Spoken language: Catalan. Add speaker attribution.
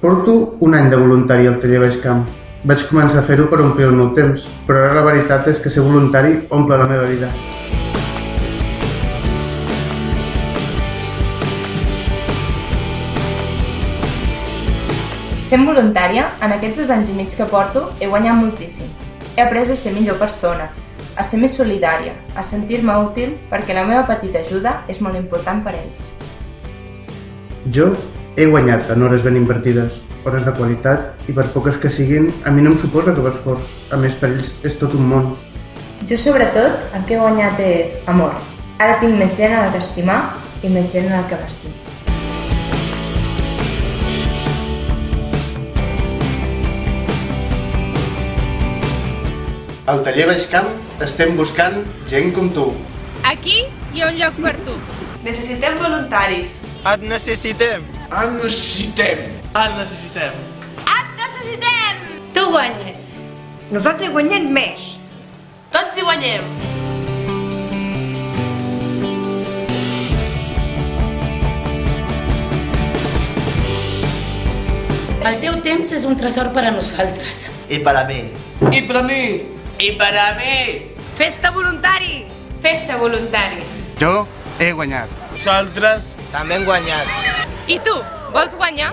Speaker 1: Porto un any de voluntari al taller Baixcamp. Vaig començar a fer-ho per omplir el meu temps, però ara la veritat és que ser voluntari omple la meva vida.
Speaker 2: Sent voluntària, en aquests 2 anys i mig que porto, he guanyat moltíssim. He après a ser millor persona, a ser més solidària, a sentir-me útil perquè la meva petita ajuda és molt important per a ells.
Speaker 1: Jo he guanyat en hores ben invertides, hores de qualitat, i per poques que siguin, a mi no em suposa cap esforç. A més, per ells és tot un món.
Speaker 2: Jo, sobretot, el que he guanyat és amor. Ara tinc més gent a la que estimar i més gent a la que m'estim.
Speaker 1: Al taller Baixcamp estem buscant gent com tu.
Speaker 3: Aquí hi ha un lloc per tu.
Speaker 4: Necessitem voluntaris.
Speaker 5: Et necessitem.
Speaker 6: Et necessitem.
Speaker 5: Et necessitem.
Speaker 4: Et necessitem!
Speaker 3: Tu guanyes.
Speaker 4: Nosaltres guanyem més. Tots hi guanyem.
Speaker 3: El teu temps és un tresor per a nosaltres.
Speaker 5: I per a mi.
Speaker 6: I per a mi.
Speaker 4: I per a mi. Festa voluntari.
Speaker 3: Festa voluntari.
Speaker 1: Jo he guanyat.
Speaker 5: Nosaltres també hem guanyat.
Speaker 3: I tu, vols guanyar?